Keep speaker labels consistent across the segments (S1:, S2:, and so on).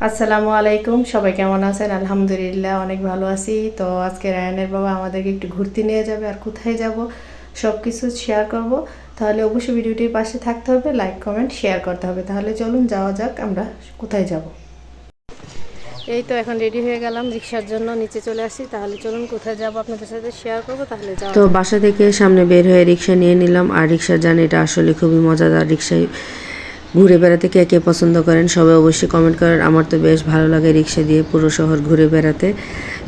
S1: আসসালামু আলাইকুম, সবাই কেমন আছেন? আলহামদুলিল্লাহ অনেক ভালো আছি। তো আজকে রায়ানের বাবা আমাদেরকে একটু ঘুরতে নিয়ে যাবে, আর কোথায় যাব সব কিছু শেয়ার করব। তাহলে অবশ্যই ভিডিওটির পাশে থাকতে হবে, লাইক কমেন্ট শেয়ার করতে হবে। তাহলে চলুন যাওয়া যাক, আমরা কোথায় যাব। এই তো এখন রেডি হয়ে গেলাম রিক্সার জন্য, নিচে চলে আসি। তাহলে চলুন কোথায় যাব আপনাদের সাথে শেয়ার করব। তাহলে যাওয়া
S2: তো
S1: যাক।
S2: বাসা থেকে সামনে বের হয়ে রিক্সা নিয়ে নিলাম। আর রিক্সার জার্নিটা আসলে খুবই মজাদার। রিক্সায় ঘুরে বেড়াতে কে কে পছন্দ করেন সবাই অবশ্যই কমেন্ট করেন। আমার তো বেশ ভালো লাগে রিক্সা দিয়ে পুরো শহর ঘুরে বেড়াতে।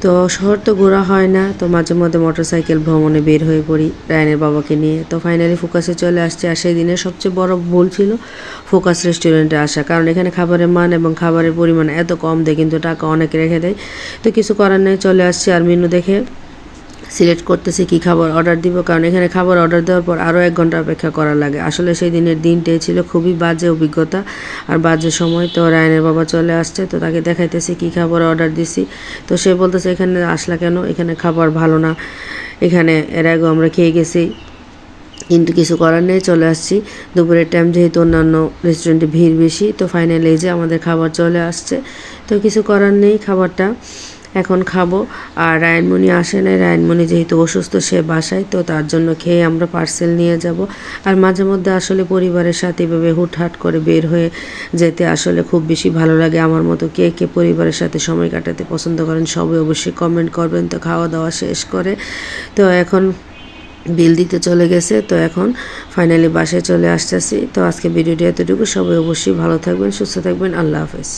S2: তো শহর তো ঘোরা হয় না, তো মাঝে মধ্যে মোটরসাইকেল ভ্রমণে বের হয়ে পড়ি রায়নের বাবাকে নিয়ে। তো ফাইনালি ফোকাসে চলে আসছে। আর সেই দিনের সবচেয়ে বড় ভুল ছিল ফোকাস রেস্টুরেন্টে আসা, কারণ এখানে খাবারের মান এবং খাবারের পরিমাণ এত কম দেয়, কিন্তু টাকা অনেক রেখে দেয়। তো কিছু করার নেই, চলে আসছি। আর মেনু দেখে সিলেক্ট করতেছি কী খাবার অর্ডার দিব, কারণ এখানে খাবার অর্ডার দেওয়ার পর আরও 1 ঘন্টা অপেক্ষা করা লাগে। আসলে সেই দিনের দিনটাই ছিল খুবই বাজে অভিজ্ঞতা আর বাজে সময়। তো রায়নের বাবা চলে আসছে, তো তাকে দেখাইতেছি কী খাবার অর্ডার দিছি। তো সে বলতেছে এখানে আসলা কেন, এখানে খাবার ভালো না, এখানে এর আগেও আমরা খেয়ে গেছি। কিন্তু কিছু করার নেই, চলে আসছি। দুপুরের টাইম যেহেতু অন্যান্য রেস্টুরেন্টে ভিড় বেশি, তো ফাইনালি এই যে আমাদের খাবার চলে আসছে। তো কিছু করার নেই, খাবারটা এখন খাবো। আর রায়নমণি আসে নাই, রায়নমণি যেহেতু অসুস্থ সে বাসায়, তো তার জন্য খেয়ে আমরা পার্সেল নিয়ে যাব। আর মাঝে মধ্যে আসলে পরিবারের সাথে এভাবে হুটহাট করে বের হয়ে যেতে আসলে খুব বেশি ভালো লাগে। আমার মতো কে কে পরিবারের সাথে সময় কাটাতে পছন্দ করেন সবাই অবশ্যই কমেন্ট করবেন। তো খাওয়া দাওয়া শেষ করে তো এখন বিল দিতে চলে গেছে। তো এখন ফাইনালি বাসায় চলে আসতেছি। তো আজকে ভিডিওটি এতটুকু। সবাই অবশ্যই ভালো থাকবেন, সুস্থ থাকবেন। আল্লাহ হাফেজ।